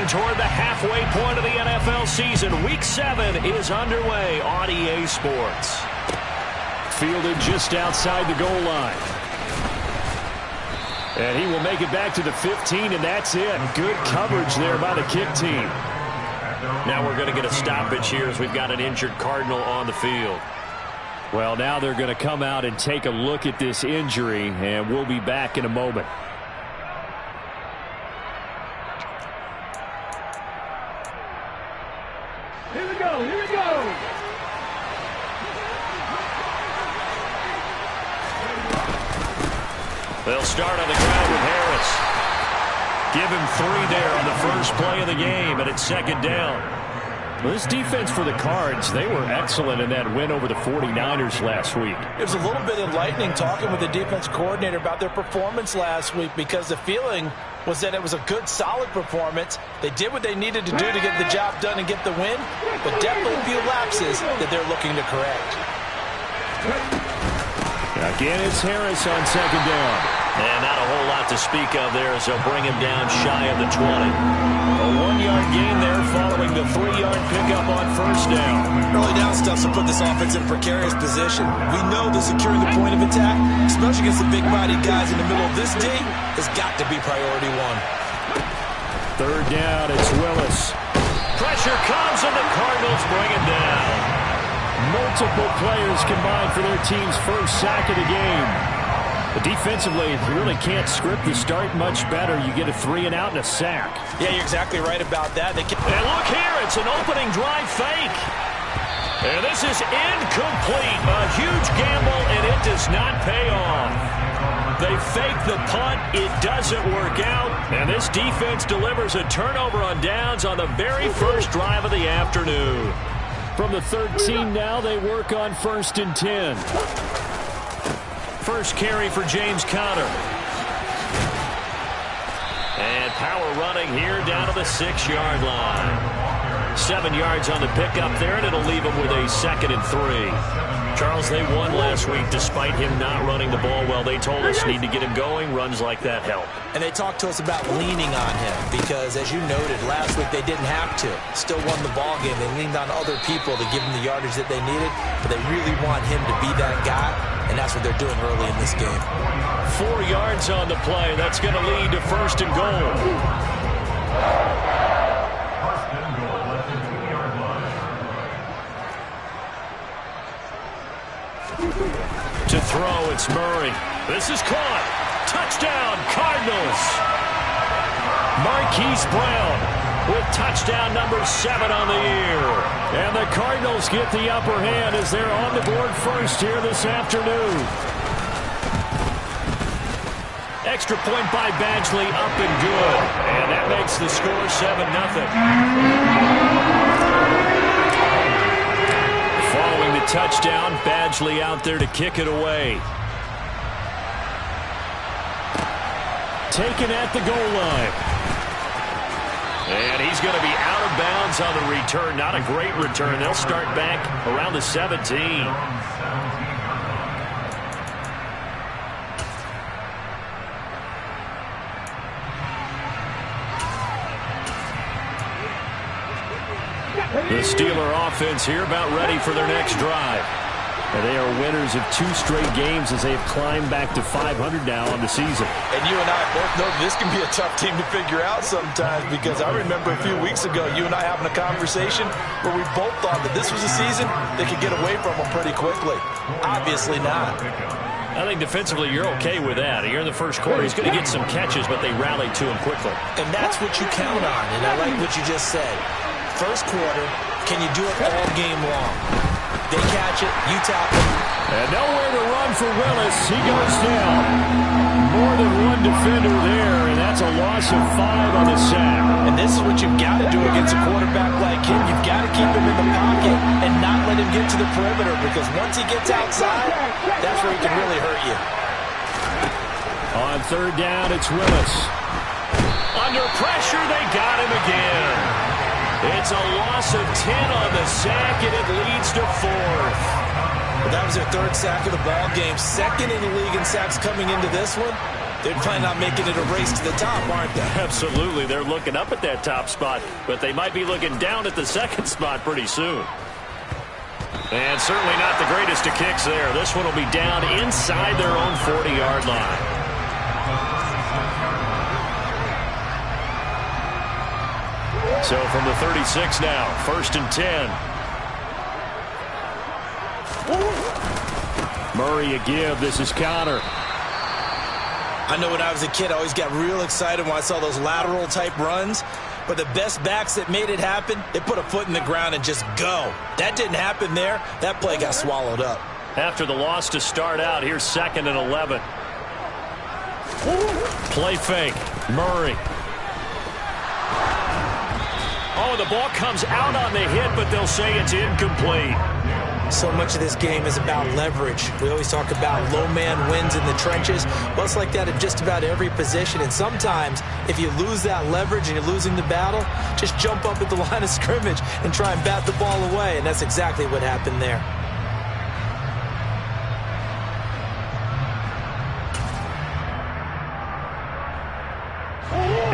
toward the halfway point of the NFL season. Week 7 is underway on EA Sports. Fielded just outside the goal line. And he will make it back to the 15, and that's it. Good coverage there by the kick team. Now we're going to get a stoppage here as we've got an injured Cardinal on the field. Well, now they're going to come out and take a look at this injury, and we'll be back in a moment. Here we go, here we go. They'll start on the ground with Harris. Give him 3 there on the first play of the game, and it's second down. Well, this defense for the Cards, they were excellent in that win over the 49ers last week. It was a little bit enlightening talking with the defense coordinator about their performance last week, because the feeling was that it was a good, solid performance. They did what they needed to do to get the job done and get the win, but definitely a few lapses that they're looking to correct. Again, it's Harris on second down. And not a whole lot to speak of there as they'll bring him down shy of the 20. A 1-yard gain there following the 3-yard pickup on first down. Early down stuff to put this offense in a precarious position. We know that securing the point of attack, especially against the big-bodied guys in the middle of this D, has got to be priority one. Third down, it's Willis. Pressure comes, and the Cardinals bring him down. Multiple players combined for their team's first sack of the game. But defensively, you really can't script the start much better. You get a 3-and-out and a sack. Yeah, you're exactly right about that. And look here, it's an opening drive fake. And this is incomplete. A huge gamble, and it does not pay off. They fake the punt. It doesn't work out. And this defense delivers a turnover on downs on the very first drive of the afternoon. From the 13 now, they work on 1st and 10. First carry for James Conner. And power running here down to the 6-yard line. 7 yards on the pickup there, and it'll leave him with a 2nd and 3. Charles, they won last week despite him not running the ball well. They told us need to get him going. Runs like that help. And they talked to us about leaning on him because, as you noted, last week they didn't have to. Still won the ball game. They leaned on other people to give them the yardage that they needed, but they really want him to be that guy, and that's what they're doing early in this game. 4 yards on the play. That's going to lead to 1st and goal. To throw, it's Murray. This is caught. Touchdown, Cardinals. Marquise Brown with touchdown number 7 on the year. And the Cardinals get the upper hand as they're on the board first here this afternoon. Extra point by Badgley, up and good. And that makes the score 7-0. Following the touchdown, Badgley out there to kick it away. Taken at the goal line. And he's going to be out of bounds on the return. Not a great return. They'll start back around the 17. The Steeler offense here about ready for their next drive. And they are winners of 2 straight games as they've climbed back to 500 now on the season. And you and I both know this can be a tough team to figure out sometimes, because I remember a few weeks ago you and I having a conversation where we both thought that this was a season they could get away from them pretty quickly. Obviously not. I think defensively you're okay with that. Here in the first quarter, he's going to get some catches, but they rallied to him quickly. And that's what you count on, and I like what you just said. First quarter, can you do it all game long? They catch it, you tap it. And nowhere to run for Willis. He goes down. More than one defender there, and that's a loss of 5 on the sack. And this is what you've got to do against a quarterback like him. You've got to keep him in the pocket and not let him get to the perimeter, because once he gets outside, that's where he can really hurt you. On 3rd down, it's Willis. Under pressure, they got him again. It's a loss of 10 on the sack, and it leads to 4th. That was their 3rd sack of the ball game. 2nd in the league in sacks coming into this one. They're planning on making it a race to the top, aren't they? Absolutely. They're looking up at that top spot, but they might be looking down at the second spot pretty soon. And certainly not the greatest of kicks there. This one will be down inside their own 40-yard line. So from the 36 now, 1st and 10. Murray a give. This is Connor. I know when I was a kid, I always got real excited when I saw those lateral-type runs. But the best backs that made it happen, they put a foot in the ground and just go. That didn't happen there. That play got swallowed up. After the loss to start out, here's 2nd and 11. Play fake. Murray. Oh, the ball comes out on the hit, but they'll say it's incomplete. So much of this game is about leverage. We always talk about low man wins in the trenches. Well, it's like that in just about every position. And sometimes, if you lose that leverage and you're losing the battle, just jump up at the line of scrimmage and try and bat the ball away. And that's exactly what happened there.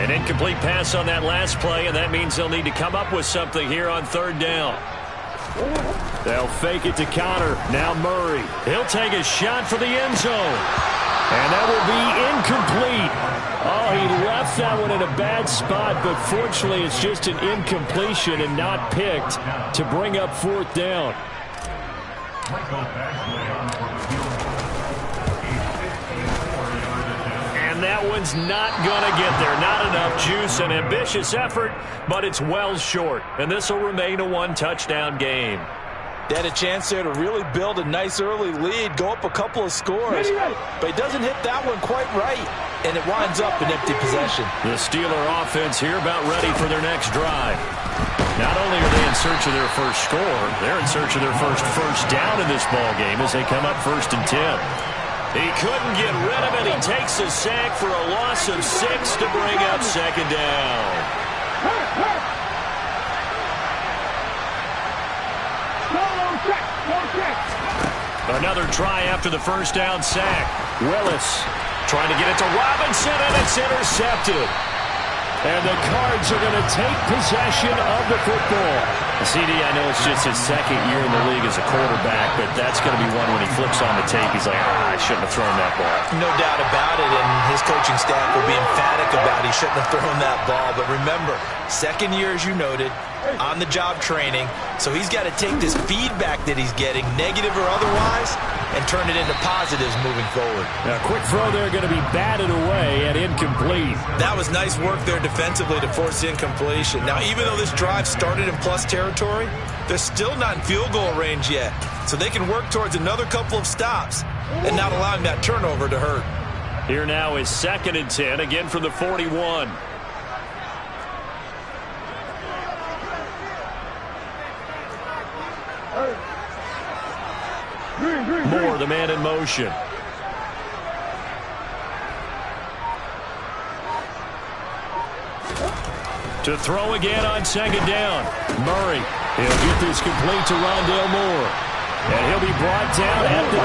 An incomplete pass on that last play, and that means they'll need to come up with something here on 3rd down. They'll fake it to Connor. Now Murray. He'll take a shot for the end zone. And that will be incomplete. Oh, he left that one in a bad spot, but fortunately it's just an incompletion and not picked to bring up 4th down. And that one's not going to get there. Not enough juice. An ambitious effort, but it's well short. And this will remain a 1-touchdown game. They had a chance there to really build a nice early lead, go up a couple of scores, but he doesn't hit that one quite right, and it winds up an empty possession. The Steeler offense here about ready for their next drive. Not only are they in search of their first score, they're in search of their first down in this ball game as they come up 1st and 10. He couldn't get rid of it. He takes a sack for a loss of 6 to bring up 2nd down. Another try after the 1st down sack. Willis trying to get it to Robinson, and it's intercepted. And the Cards are going to take possession of the football. CD, I know it's just his 2nd year in the league as a quarterback, but that's going to be one when he flips on the tape. He's like, I shouldn't have thrown that ball. No doubt about it, and his coaching staff will be emphatic about he shouldn't have thrown that ball. But remember, 2nd year, as you noted, on-the-job training, so he's got to take this feedback that he's getting, negative or otherwise, and turn it into positives moving forward. Now, quick throw there going to be batted away and incomplete. That was nice work there defensively to force the incompletion. Now, even though this drive started in plus territory, they're still not in field goal range yet, so they can work towards another couple of stops and not allowing that turnover to hurt. Here now is 2nd and 10, again from the 41. Moore, the man in motion. To throw again on 2nd down. Murray, he'll get this complete to Rondale Moore. And he'll be brought down at the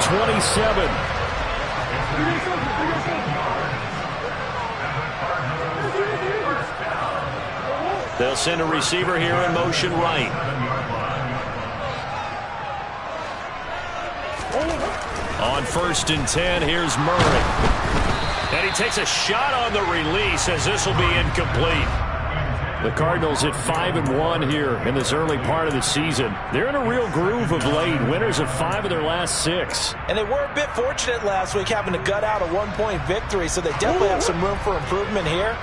27. They'll send a receiver here in motion right. On 1st and 10, here's Murray. And he takes a shot on the release as this will be incomplete. The Cardinals at 5-1 here in this early part of the season. They're in a real groove of late. Winners of 5 of their last 6. And they were a bit fortunate last week having to gut out a 1-point victory, so they definitely have some room for improvement here.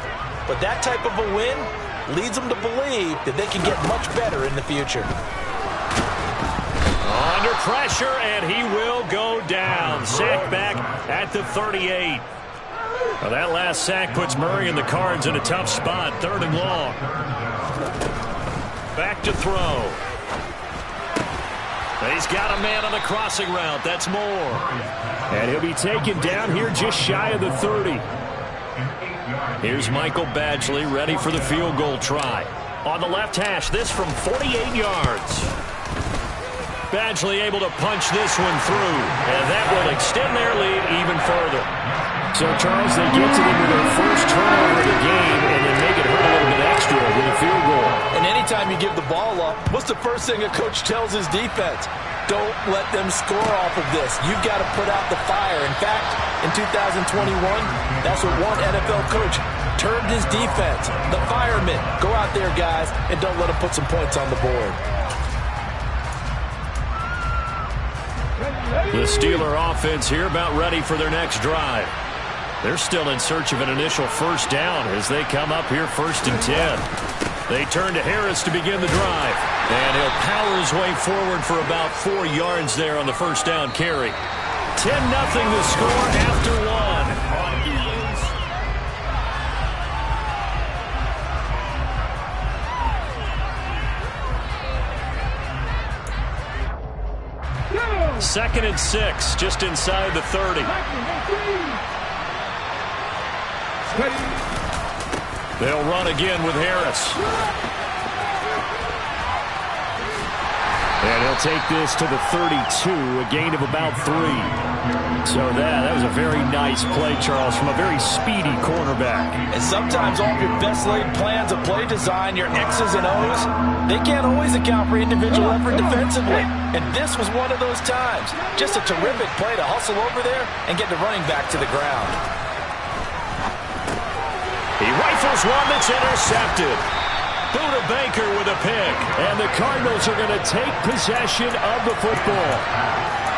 But that type of a win leads them to believe that they can get much better in the future. Under pressure, and he will go down. Sack back at the 38. Well, that last sack puts Murray and the Cards in a tough spot. 3rd and long. Back to throw. He's got a man on the crossing route. That's Moore. And he'll be taken down here just shy of the 30. Here's Michael Badgley ready for the field goal try. On the left hash, this from 48 yards. Badgley able to punch this one through, and that will extend their lead even further. So, Charles, they get to them with their first turnover of the game and then make it hurt a little bit extra with a field goal. And anytime you give the ball up, what's the first thing a coach tells his defense? Don't let them score off of this. You've got to put out the fire. In fact, in 2021, that's what one NFL coach termed his defense. The firemen. Go out there, guys, and don't let them put some points on the board. The Steeler offense here about ready for their next drive. They're still in search of an initial first down as they come up here 1st and 10. They turn to Harris to begin the drive. And he'll power his way forward for about 4 yards there on the first down carry. 10-0 the score after one. Second and 6, just inside the 30. They'll run again with Harris. And he'll take this to the 32, a gain of about 3. So that was a very nice play, Charles, from a very speedy cornerback. And sometimes all of your best laid plans of play design, your X's and O's, they can't always account for individual effort defensively. And this was one of those times. Just a terrific play to hustle over there and get the running back to the ground. He rifles one that's intercepted. Buda Baker with a pick. And the Cardinals are going to take possession of the football.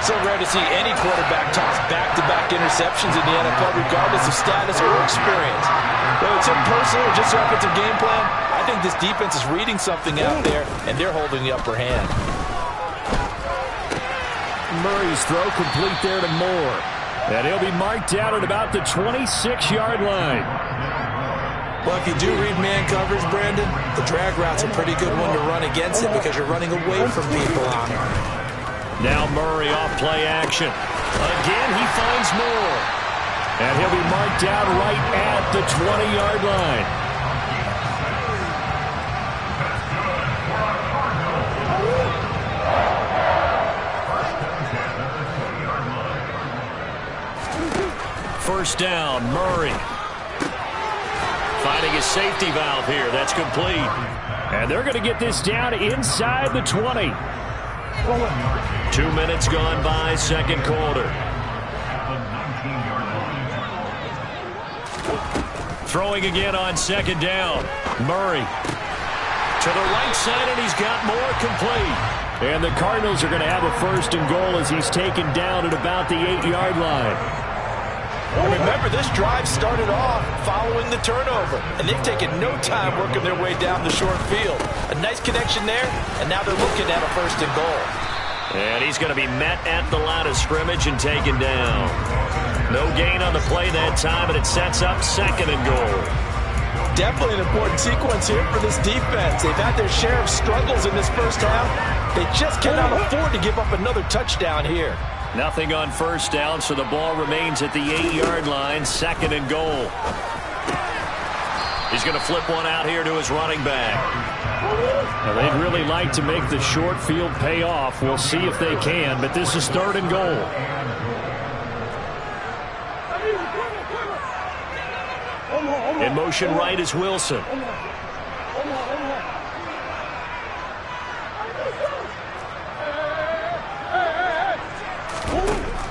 So rare to see any quarterback toss back-to-back interceptions in the NFL, regardless of status or experience. Whether it's impersonal or just offensive game plan, I think this defense is reading something out there, and they're holding the upper hand. Murray's throw complete there to Moore. And he'll be marked down at about the 26-yard line. Well, if you do read man coverage, Brandon, the drag route's a pretty good one to run against it because you're running away from people on it. Now Murray off play action. Again, he finds Moore. And he'll be marked down right at the 20-yard line. First down, Murray. Finding his safety valve here. That's complete. And they're going to get this down inside the 20. 2 minutes gone by, second quarter. Throwing again on second down. Murray to the right side, and he's got more complete. And the Cardinals are going to have a first and goal as he's taken down at about the 8-yard line. And remember, this drive started off following the turnover, and they've taken no time working their way down the short field. A nice connection there, and now they're looking at a first and goal. And he's going to be met at the line of scrimmage and taken down. No gain on the play that time, and it sets up second and goal. Definitely an important sequence here for this defense. They've had their share of struggles in this first half. They just cannot afford to give up another touchdown here. Nothing on first down, so the ball remains at the 8-yard line, second and goal. He's going to flip one out here to his running back. Now, they'd really like to make the short field pay off. We'll see if they can, but this is third and goal. In motion right is Wilson.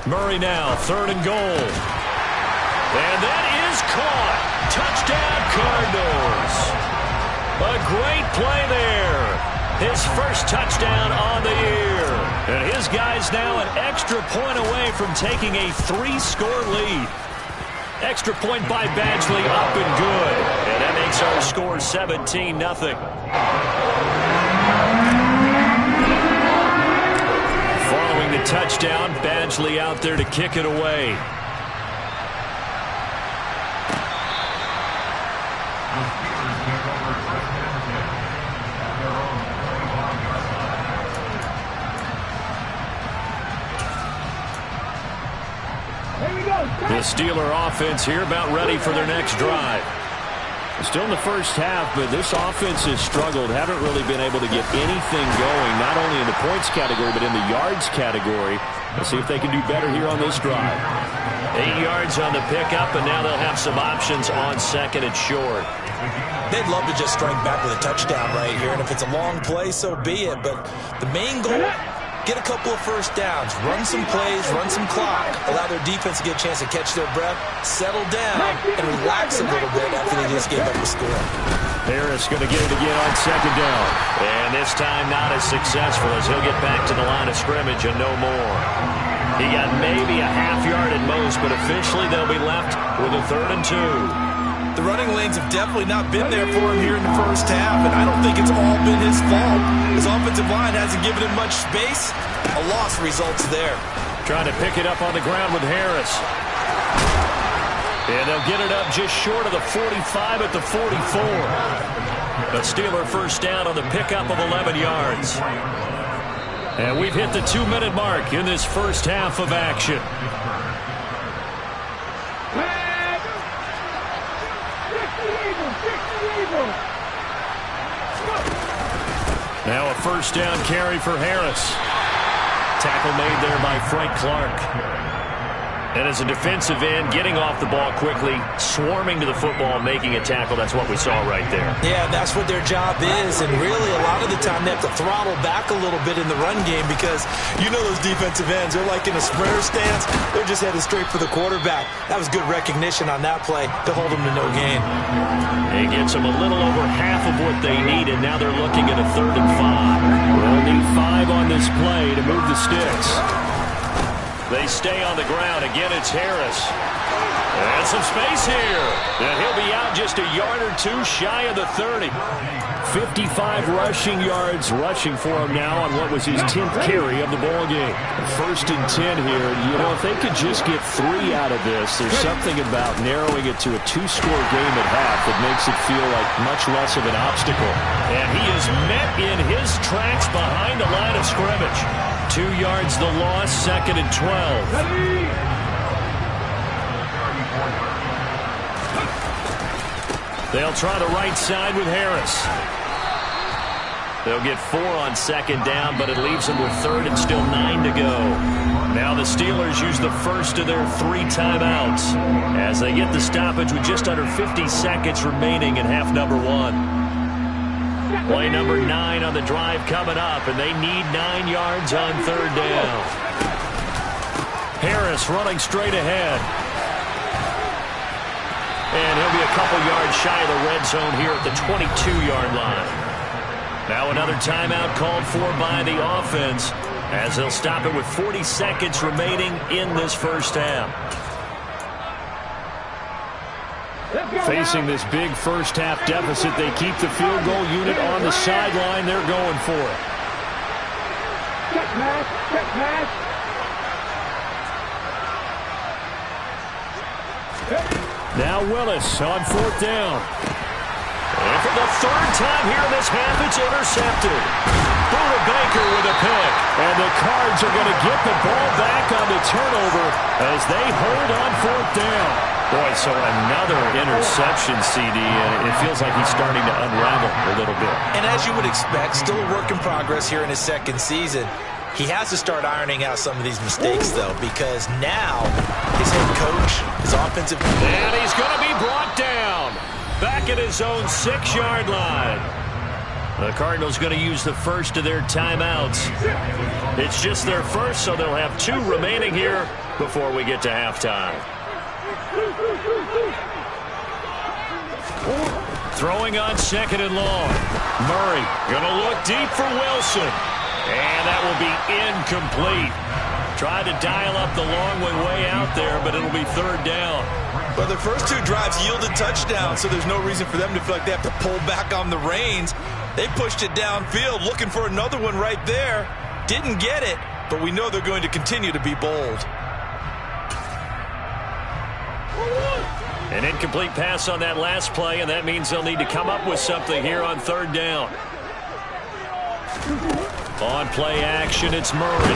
Murray now, third and goal. And that is caught. Touchdown, Cardinals. A great play there. His first touchdown on the year. And his guys now an extra point away from taking a 3-score lead. Extra point by Badgley, up and good. And that makes our score 17-0. Following the touchdown, Badgley out there to kick it away. The Steeler offense here about ready for their next drive. Still in the first half, but this offense has struggled. Haven't really been able to get anything going, not only in the points category, but in the yards category. Let's see if they can do better here on this drive. 8 yards on the pickup, and now they'll have some options on second and short. They'd love to just strike back with a touchdown right here, and if it's a long play, so be it. But the main goal, get a couple of first downs, run some plays, run some clock, allow their defense to get a chance to catch their breath, settle down, and relax a little bit after they just gave up a score. Harris going to get it again on second down. And this time not as successful as he'll get back to the line of scrimmage and no more. He got maybe a half yard at most, but officially they'll be left with a 3rd and 2. The running lanes have definitely not been there for him here in the first half, and I don't think it's all been his fault. His offensive line hasn't given him much space. A loss results there. Trying to pick it up on the ground with Harris. And they'll get it up just short of the 45 at the 44. A Steeler first down on the pickup of 11 yards. And we've hit the 2-minute mark in this first half of action. Now a first down carry for Harris. Tackle made there by Frank Clark. And as a defensive end, getting off the ball quickly, swarming to the football, making a tackle, that's what we saw right there. Yeah, that's what their job is. And really, a lot of the time, they have to throttle back a little bit in the run game because you know those defensive ends, they're like in a sprayer stance. They're just headed straight for the quarterback. That was good recognition on that play to hold them to no gain. It gets them a little over half of what they need, and now they're looking at a 3rd and 5. They'll need 5 on this play to move the sticks. They stay on the ground. Again, it's Harris. And some space here. And he'll be out just a yard or two shy of the 30. 55 rushing yards rushing for him now on what was his 10th carry of the ball game. 1st and 10 here. You know, if they could just get 3 out of this, there's something about narrowing it to a 2-score game at half that makes it feel like much less of an obstacle. And he is met in his tracks behind the line of scrimmage. 2 yards the loss, 2nd and 12. They'll try the right side with Harris. They'll get 4 on 2nd down, but it leaves them with 3rd and still 9 to go. Now the Steelers use the first of their 3 timeouts as they get the stoppage with just under 50 seconds remaining in half number 1. Play number 9 on the drive coming up, and they need 9 yards on 3rd down. Harris running straight ahead. And he'll be a couple yards shy of the red zone here at the 22-yard line. Now another timeout called for by the offense as they'll stop it with 40 seconds remaining in this first half. Facing this big first half deficit, they keep the field goal unit on the sideline. They're going for it. Check pass, check pass. Now Willis on 4th down. And for the 3rd time here in this half, it's intercepted. Buda Baker with a pick. And the Cards are going to get the ball back on the turnover as they hold on 4th down. Boy, so another interception, CD, and it feels like he's starting to unravel a little bit. And as you would expect, still a work in progress here in his 2nd season. He has to start ironing out some of these mistakes, though, because now his head coach, his offensive... And he's going to be brought down back at his own 6-yard line. The Cardinals going to use the first of their timeouts. It's just their first, so they'll have 2 remaining here before we get to halftime. Throwing on 2nd and long. Murray going to look deep for Wilson. And that will be incomplete. Tried to dial up the long way out there, but it'll be 3rd down. Well, their first 2 drives yielded touchdowns, so there's no reason for them to feel like they have to pull back on the reins. They pushed it downfield, looking for another one right there. Didn't get it, but we know they're going to continue to be bold. An incomplete pass on that last play, and that means they'll need to come up with something here on 3rd down. On play action, it's Murray.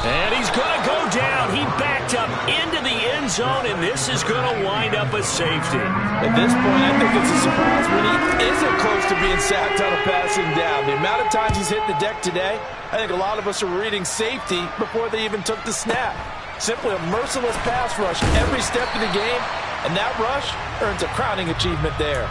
And he's going to go down. He backed up into the end zone, and this is going to wind up a safety. At this point, I think it's a surprise when he isn't close to being sacked on a passing down. The amount of times he's hit the deck today, I think a lot of us are reading safety before they even took the snap. Simply a merciless pass rush every step of the game, and that rush earns a crowning achievement there.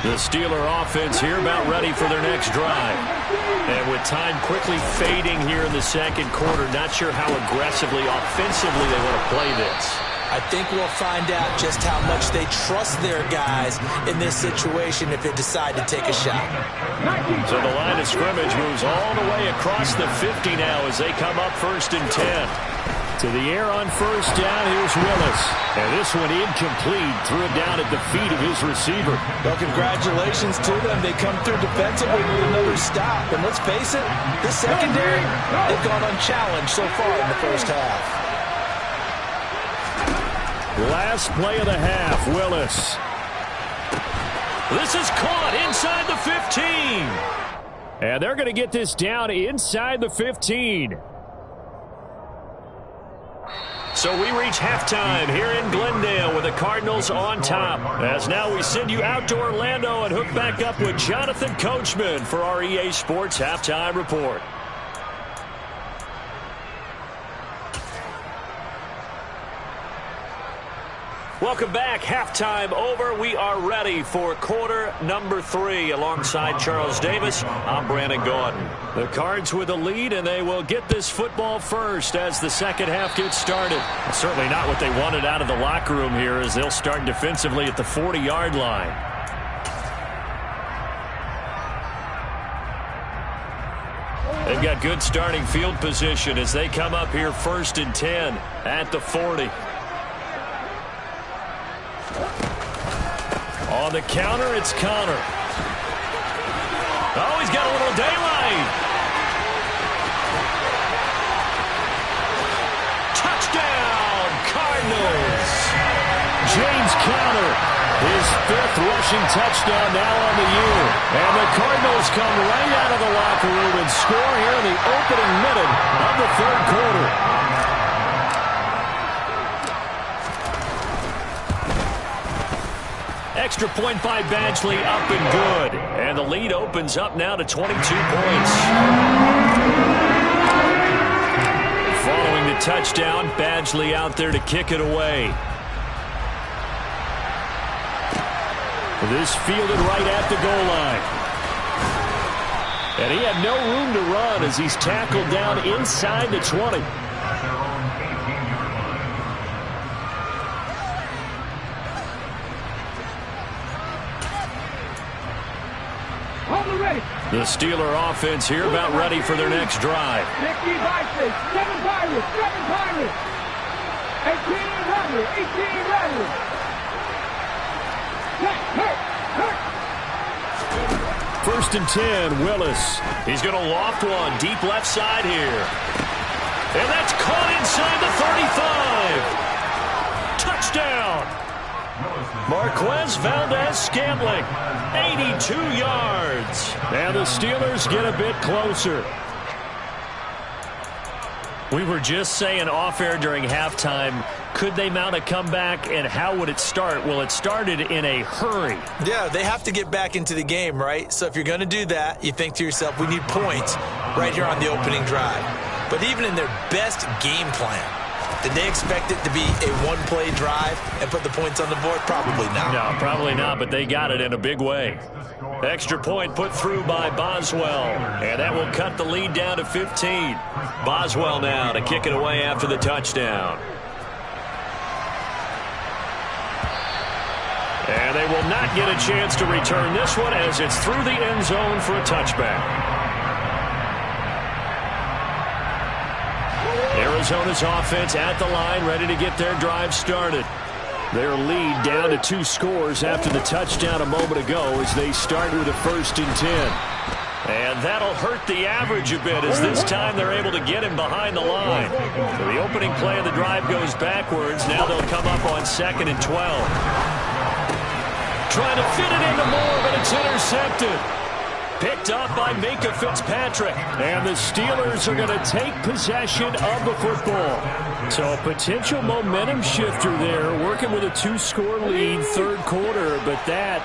The Steeler offense here about ready for their next drive. And with time quickly fading here in the second quarter, not sure how aggressively, offensively they want to play this. I think we'll find out just how much they trust their guys in this situation if they decide to take a shot. So the line of scrimmage moves all the way across the 50 now as they come up 1st and 10. To the air on 1st down, here's Willis. And this one incomplete, threw it down at the feet of his receiver. Well, congratulations to them. They come through defensively with another stop. And let's face it, this secondary, they've gone unchallenged so far in the first half. Last play of the half, Willis. This is caught inside the 15. And they're going to get this down inside the 15. So we reach halftime here in Glendale with the Cardinals on top. As now we send you out to Orlando and hook back up with Jonathan Coachman for our EA Sports Halftime Report. Welcome back. Halftime over. We are ready for quarter number 3. Alongside Charles Davis, I'm Brandon Gaudin. The Cards with a lead, and they will get this football first as the second half gets started. Certainly not what they wanted out of the locker room here as they'll start defensively at the 40-yard line. They've got good starting field position as they come up here 1st and 10 at the 40. On the counter, it's Connor. Oh, he's got a little daylight. Touchdown, Cardinals. James Conner, his 5th rushing touchdown now on the year. And the Cardinals come right out of the locker room and score here in the opening minute of the 3rd quarter. Extra point by Badgley, up and good. And the lead opens up now to 22 points. Following the touchdown, Badgley out there to kick it away. This fielded right at the goal line. And he had no room to run as he's tackled down inside the 20. The Steeler offense here about ready for their next drive. 6 devices, 7 Pirates, 7 Pirates. 18 runners, 18 runners. First and 10, Willis. He's going to loft one deep left side here. And that's caught inside the 35. Touchdown. Marquez Valdez-Scantling, 82 yards. And the Steelers get a bit closer. We were just saying off-air during halftime, could they mount a comeback, and how would it start? Well, it started in a hurry. Yeah, they have to get back into the game, right? So if you're going to do that, you think to yourself, we need points right here on the opening drive. But even in their best game plan, did they expect it to be a one-play drive and put the points on the board? Probably not. No, probably not, but they got it in a big way. Extra point put through by Boswell, and that will cut the lead down to 15. Boswell now to kick it away after the touchdown. And they will not get a chance to return this one as it's through the end zone for a touchback. Arizona's offense at the line, ready to get their drive started. Their lead down to 2 scores after the touchdown a moment ago as they start with a 1st and 10. And that'll hurt the average a bit as this time they're able to get him behind the line. So the opening play of the drive goes backwards. Now they'll come up on 2nd and 12. Trying to fit it into Moore, but it's intercepted. Picked up by Minkah Fitzpatrick. And the Steelers are going to take possession of the football. So a potential momentum shifter there, working with a 2-score lead, third quarter, but that,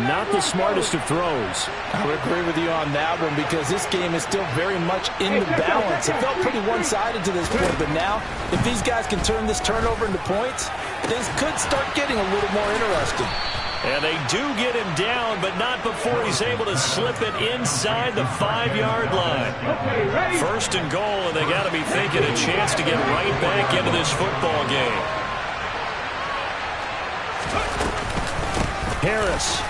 not the smartest of throws. I would agree with you on that one because this game is still very much in the balance. It felt pretty one-sided to this point, but now if these guys can turn this turnover into points, things could start getting a little more interesting. And they do get him down, but not before he's able to slip it inside the 5-yard line. First and goal, and they got to be thinking a chance to get right back into this football game. Harris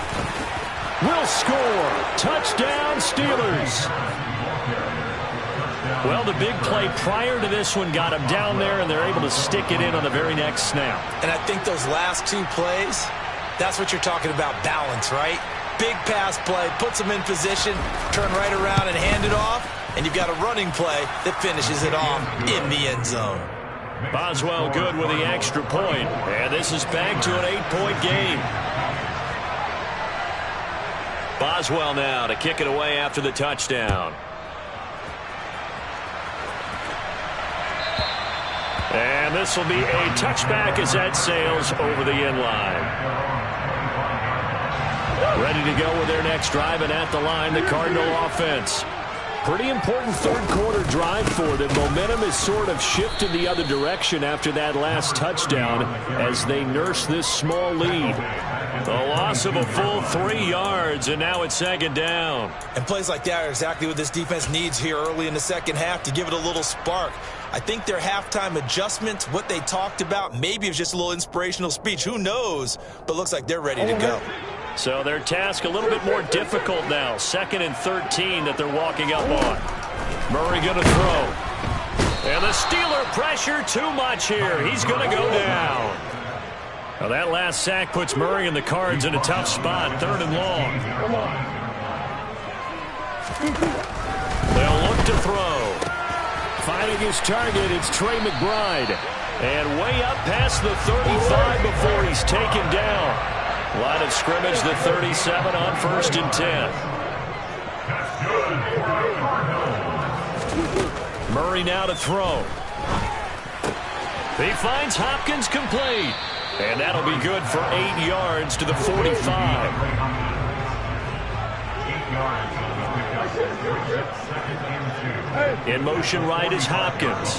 will score. Touchdown, Steelers. Well, the big play prior to this one got him down there, and they're able to stick it in on the very next snap. And I think those last 2 plays, that's what you're talking about, balance, right? Big pass play, puts them in position, turn right around and hand it off, and you've got a running play that finishes it off in the end zone. Boswell good with the extra point, and this is back to an 8-point game. Boswell now to kick it away after the touchdown. And this will be a touchback as that sails over the end line. Ready to go with their next drive, and at the line, the Cardinal offense. Pretty important third quarter drive for them. Momentum is sort of shifted the other direction after that last touchdown as they nurse this small lead. The loss of a full 3 yards, and now it's second down. And plays like that are exactly what this defense needs here early in the second half to give it a little spark. I think their halftime adjustments, what they talked about, maybe it was just a little inspirational speech. Who knows? But looks like they're ready to go. So their task a little bit more difficult now. 2nd and 13 that they're walking up on. Murray going to throw. And the Steeler pressure too much here. He's going to go down. Now that last sack puts Murray and the Cards in a tough spot. 3rd and long. They'll look to throw. Finding his target, it's Trey McBride. And way up past the 35 before he's taken down. Line of scrimmage, the 37 on 1st and 10. Murray now to throw. He finds Hopkins complete. And that'll be good for 8 yards to the 45. In motion right is Hopkins.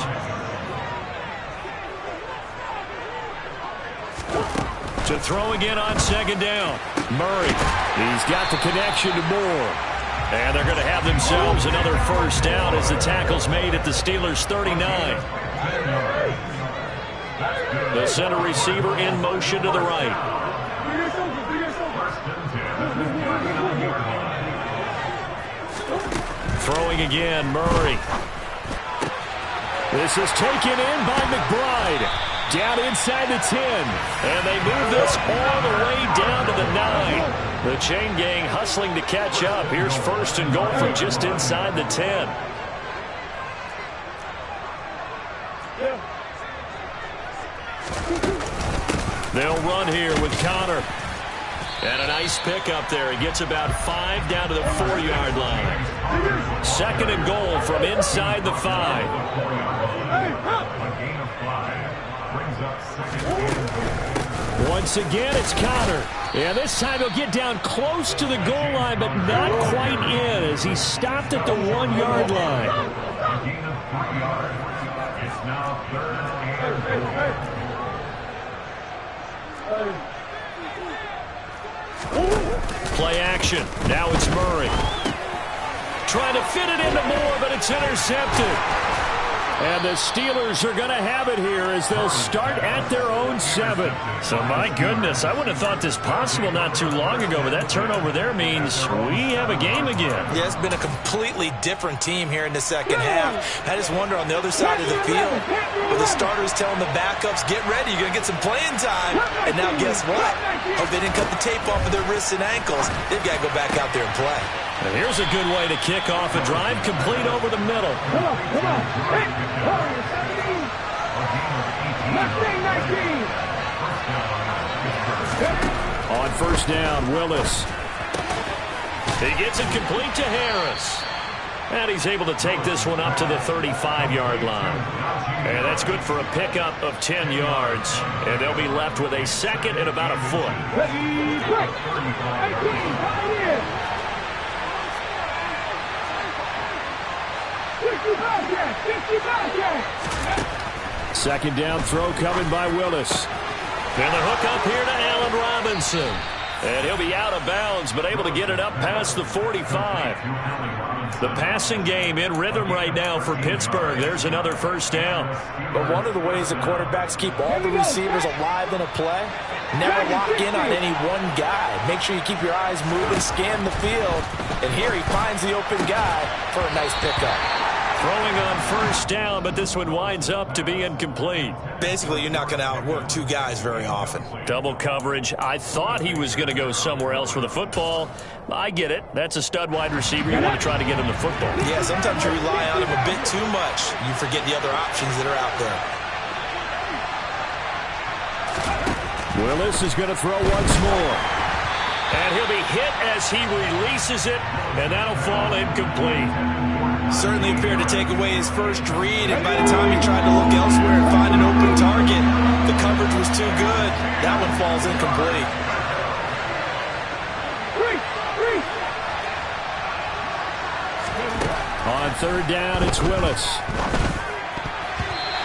To throw again on 2nd down. Murray. He's got the connection to Moore. And they're going to have themselves another first down as the tackle's made at the Steelers' 39. The center receiver in motion to the right. Throwing again, Murray. This is taken in by McBride. Down inside the 10. And they move this all the way down to the 9. The chain gang hustling to catch up. Here's 1st and goal from just inside the 10. They'll run here with Connor. And a nice pick up there. He gets about 5 down to the 4-yard line. 2nd and goal from inside the 5. Once again, it's Connor. And this time he'll get down close to the goal line, but not quite in as he stopped at the 1-yard line. Play action. Now it's Murray. Trying to fit it into Moore, but it's intercepted. And the Steelers are going to have it here as they'll start at their own 7. So, my goodness, I wouldn't have thought this possible not too long ago, but that turnover there means we have a game again. Yeah, it's been a completely different team here in the second half. I just wonder on the other side of the field, with the starters telling the backups, get ready, you're going to get some playing time. And now guess what? Hope they didn't cut the tape off of their wrists and ankles. They've got to go back out there and play. And here's a good way to kick off a drive, complete over the middle. Come on. 19. On 1st down, Willis. He gets it complete to Harris. And he's able to take this one up to the 35-yard line. And that's good for a pickup of 10 yards. And they'll be left with a second and about a foot. Second down throw coming by Willis. And the hook up here to Allen Robinson. And he'll be out of bounds, but able to get it up past the 45. The passing game in rhythm right now for Pittsburgh. There's another first down. But one of the ways that quarterbacks keep all the receivers alive in a play, never lock in on any one guy. Make sure you keep your eyes moving, scan the field. And here he finds the open guy for a nice pickup. Throwing on first down, but this one winds up to be incomplete. Basically, you're not going to outwork two guys very often. Double coverage. I thought he was going to go somewhere else for the football. I get it. That's a stud wide receiver. You want to try to get him the football. Yeah, sometimes you rely on him a bit too much. You forget the other options that are out there. Willis is going to throw once more. And he'll be hit as he releases it, and that'll fall incomplete. Certainly appeared to take away his first read, and by the time he tried to look elsewhere and find an open target, the coverage was too good. That one falls incomplete. On third down, it's Willis.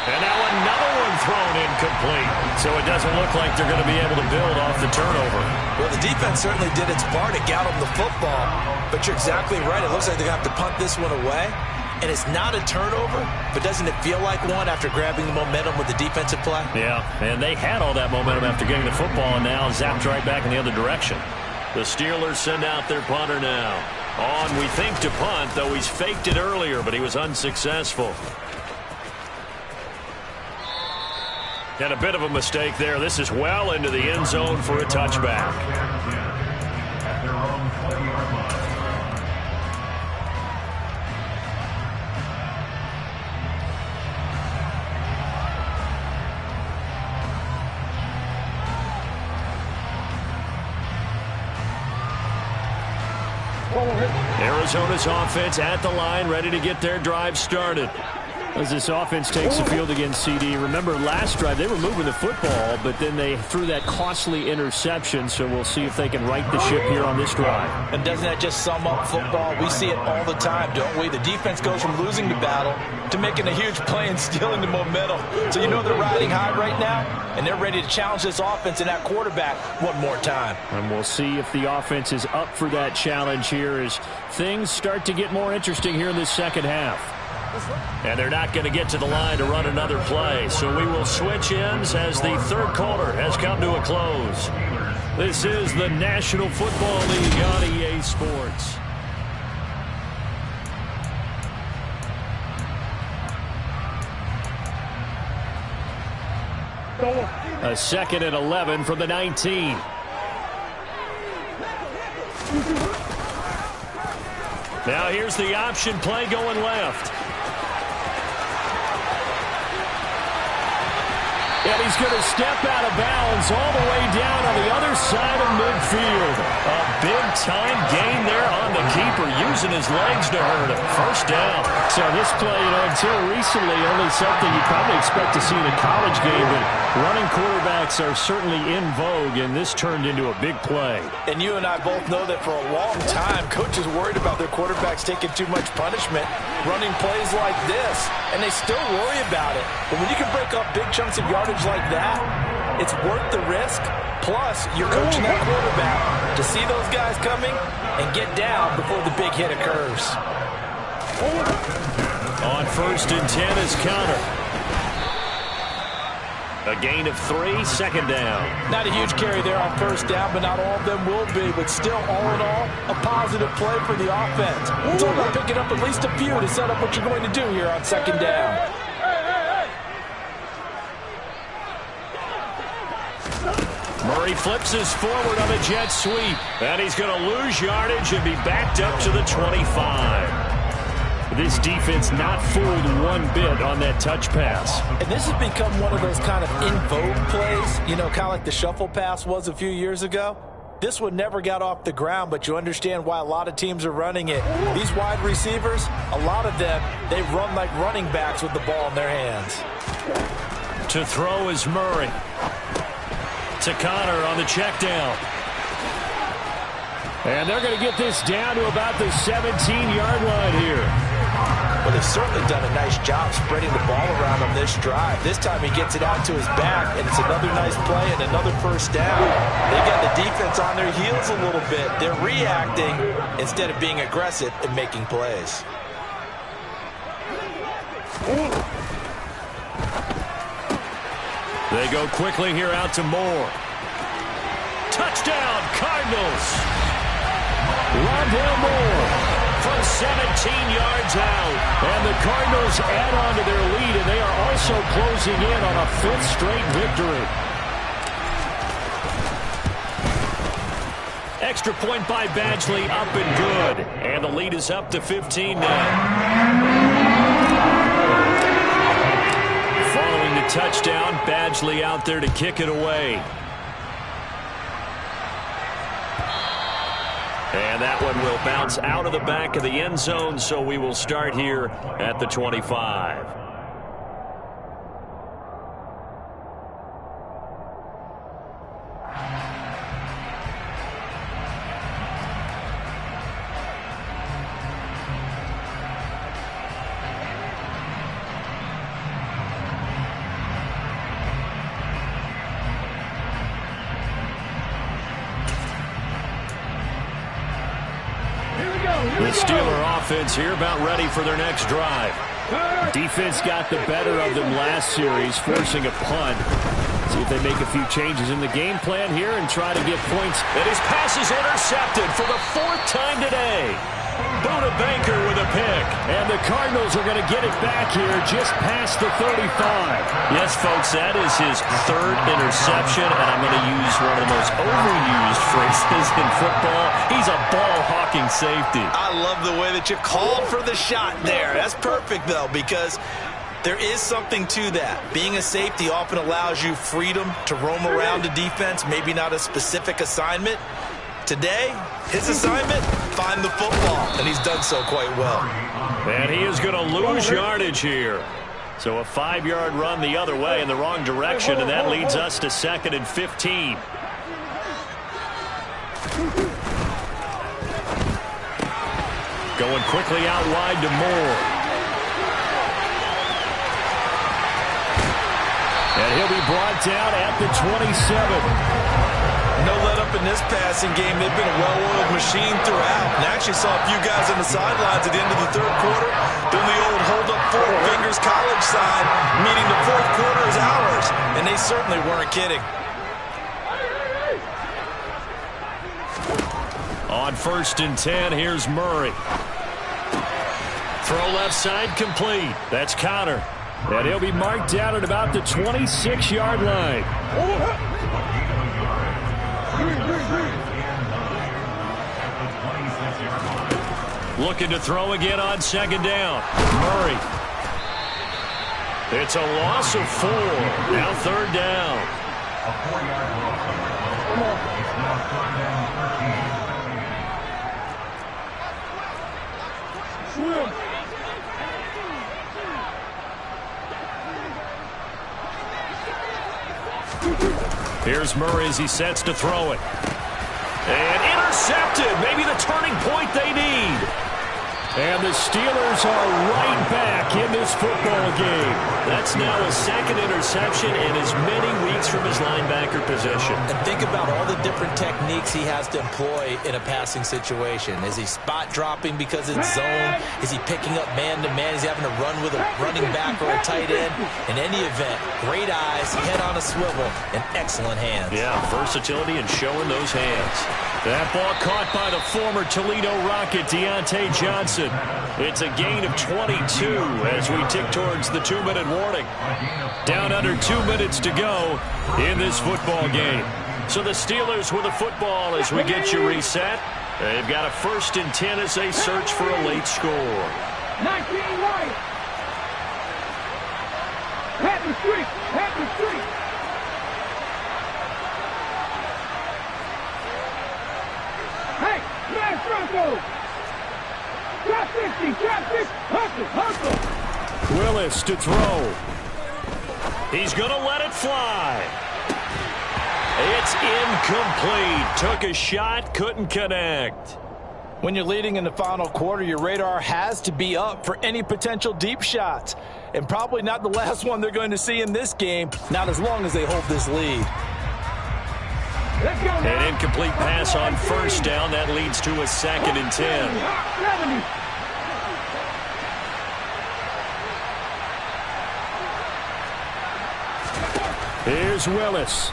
And now another one thrown incomplete. So it doesn't look like they're going to be able to build off the turnover. Well, the defense certainly did its part to get them the football. But you're exactly right. It looks like they're going to have to punt this one away. And it's not a turnover, but doesn't it feel like one after grabbing the momentum with the defensive play? Yeah, and they had all that momentum after getting the football, and now zapped right back in the other direction. The Steelers send out their punter now. On, we think, to punt, though he's faked it earlier, but he was unsuccessful. And a bit of a mistake there. This is well into the end zone for a touchback. Arizona's offense at the line, ready to get their drive started. As this offense takes the field against CD. Remember, last drive, they were moving the football, but then they threw that costly interception, so we'll see if they can right the ship here on this drive. And doesn't that just sum up football? We see it all the time, don't we? The defense goes from losing the battle to making a huge play and stealing the momentum. So you know they're riding high right now, and they're ready to challenge this offense and that quarterback one more time. And we'll see if the offense is up for that challenge here as things start to get more interesting here in this second half. And they're not going to get to the line to run another play. So we will switch ends as the third quarter has come to a close. This is the National Football League on EA Sports. A second and 11 from the 19. Now here's the option play going left. And he's going to step out of bounds all the way down on the other side of midfield. A big-time gain there on the keeper, using his legs to hurt him. First down. So this play, until recently, only something you probably expect to see in a college game, but running quarterbacks are certainly in vogue, and this turned into a big play. And you and I both know that for a long time, coaches worried about their quarterbacks taking too much punishment, running plays like this, and they still worry about it. But when you can break up big chunks of yardage like that, it's worth the risk. Plus, you're coaching that quarterback to see those guys coming and get down before the big hit occurs. On first and 10 is Counter. A gain of 3, second down. Not a huge carry there on first down, but not all of them will be. But still, all in all, a positive play for the offense. It's all about picking up at least a few to set up what you're going to do here on second down. Murray flips us forward on a jet sweep. And he's going to lose yardage and be backed up to the 25. This defense not fooled one bit on that touch pass. And this has become one of those kind of in vogue plays, kind of like the shuffle pass was a few years ago. this one never got off the ground, but you understand why a lot of teams are running it. These wide receivers, a lot of them, they run like running backs with the ball in their hands. To throw is Murray. To Connor on the check down. And they're going to get this down to about the 17-yard line here. Well, they've certainly done a nice job spreading the ball around on this drive. This time he gets it out to his back, and it's another nice play and another first down. They got the defense on their heels a little bit. They're reacting instead of being aggressive and making plays. They go quickly here out to Moore. Touchdown, Cardinals. Rondale Moore from 17 yards out. And the Cardinals add on to their lead, and they are also closing in on a 5th straight victory. Extra point by Badgley, up and good. And the lead is up to 15 now. Following the touchdown, Badgley out there to kick it away. And that one will bounce out of the back of the end zone, so we will start here at the 25. The Steeler offense here about ready for their next drive. Defense got the better of them last series, forcing a punt. See if they make a few changes in the game plan here and try to get points. And his pass is intercepted for the 4th time today. Buda Baker with a pick. And the Cardinals are going to get it back here just past the 35. Yes, folks, that is his 3rd interception, and I'm going to use one of the most overused phrases in football. He's a ball-hawking safety. I love the way that you called for the shot there. That's perfect, though, because there is something to that. Being a safety often allows you freedom to roam around the defense, maybe not a specific assignment. Today, his assignment, find the football, and he's done so quite well. And he is going to lose yardage here. So a 5-yard run the other way in the wrong direction, and that leads us to 2nd and 15. Going quickly out wide to Moore. And he'll be brought down at the 27. No let up in this passing game. They've been a well-oiled machine throughout. And I actually saw a few guys on the sidelines at the end of the 3rd quarter doing the old hold up 4 fingers college sign, meaning the 4th quarter is ours. And they certainly weren't kidding. On 1st and 10, here's Murray. Throw left side complete. That's Connor. And he'll be marked down at about the 26-yard line. Looking to throw again on 2nd down. Murray. It's a loss of 4. Now 3rd down. A 4-yard loss. It's now 3rd down and 13. Here's Murray as he sets to throw it. And intercepted. Maybe the turning point they need. And the Steelers are right back in this football game. That's now a 2nd interception in as many weeks from his linebacker position. And think about all the different techniques he has to employ in a passing situation. Is he spot dropping because it's zone? Is he picking up man-to-man? Is he having to run with a running back or a tight end? In any event, great eyes, head on a swivel, and excellent hands. Yeah, versatility and showing those hands. That ball caught by the former Toledo Rocket, Deontay Johnson. It's a gain of 22 as we tick towards the 2-minute warning. Down under 2 minutes to go in this football game. So the Steelers with the football as we get you reset. They've got a 1st and 10 as they search for a late score. 19 right. Happy street. Happy street. Willis to throw. He's going to let it fly. It's incomplete. Took a shot, couldn't connect. When you're leading in the final quarter, your radar has to be up for any potential deep shots. And probably not the last one they're going to see in this game, not as long as they hold this lead. An incomplete pass on first down. That leads to a 2nd and 10. Here's Willis.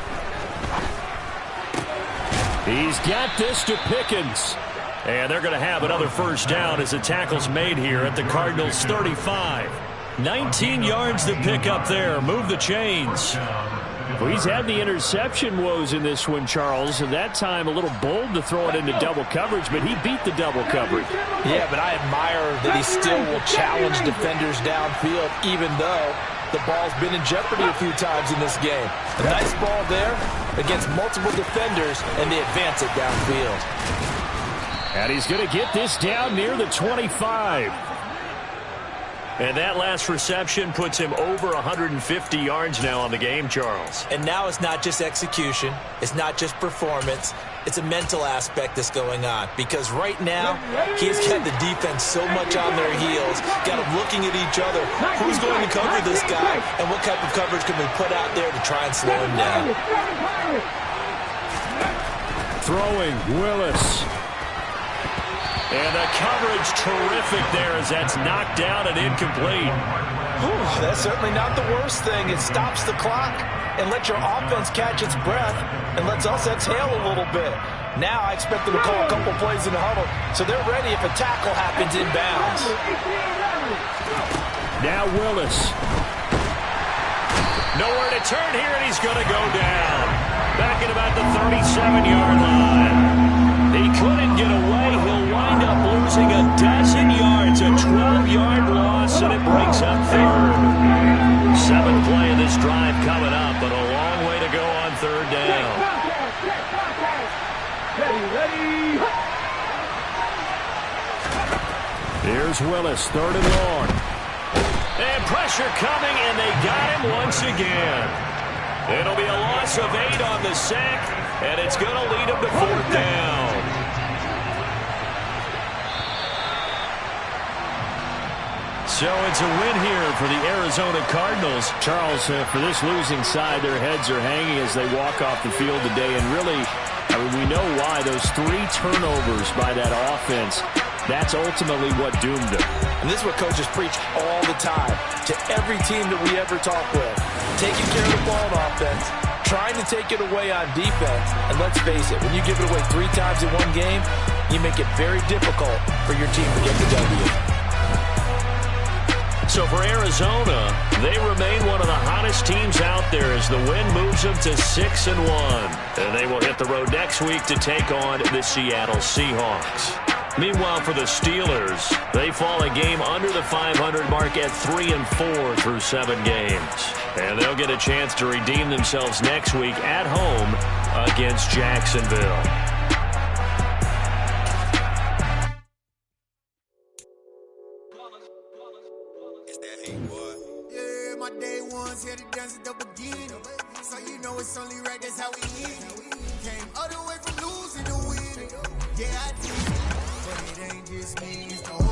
He's got this to Pickens. And they're going to have another first down as the tackle's made here at the Cardinals' 35. 19 yards to pick up there. Move the chains. Well, he's had the interception woes in this one, Charles. And that time a little bold to throw it into double coverage, but he beat the double coverage. Yeah, but I admire that he still will challenge defenders downfield, even though the ball's been in jeopardy a few times in this game. A nice ball there against multiple defenders, and they advance it downfield. And he's going to get this down near the 25. And that last reception puts him over 150 yards now on the game, Charles. And now it's not just execution. It's not just performance. It's a mental aspect that's going on. Because right now, he's got the defense so much on their heels, got them looking at each other. Who's going to cover this guy? And what type of coverage can we put out there to try and slow him down? Throwing, Willis. And the coverage terrific there as that's knocked down and incomplete. Whew, that's certainly not the worst thing. It stops the clock and lets your offense catch its breath and lets us exhale a little bit. Now I expect them to call a couple plays in the huddle so they're ready if a tackle happens inbounds. Now Willis. Nowhere to turn here, and he's going to go down. Back at about the 37-yard line. He couldn't get away. He'll wind up losing a dozen yards, a 12-yard loss, and it brings up 3rd. 7th play of this drive coming up, but a long way to go on 3rd down. Here's Willis, 3rd and long. And pressure coming, and they got him once again. It'll be a loss of 8 on the sack, and it's going to lead him to 4th down. So it's a win here for the Arizona Cardinals. Charles, for this losing side, their heads are hanging as they walk off the field today. And really, I mean, we know why. Those 3 turnovers by that offense, that's ultimately what doomed them. And this is what coaches preach all the time to every team that we ever talk with. Taking care of the ball on offense, trying to take it away on defense. And let's face it, when you give it away 3 times in one game, you make it very difficult for your team to get the W. So for Arizona, they remain one of the hottest teams out there as the win moves them to 6-1. And they will hit the road next week to take on the Seattle Seahawks. Meanwhile, for the Steelers, they fall a game under the 500 mark at 3-4 through 7 games. And they'll get a chance to redeem themselves next week at home against Jacksonville. Yeah, my day ones here to dance at the beginning. So you know it's only right, that's how we live. Came all the way from losing to winning. Yeah, I did. But it ain't just me, it's the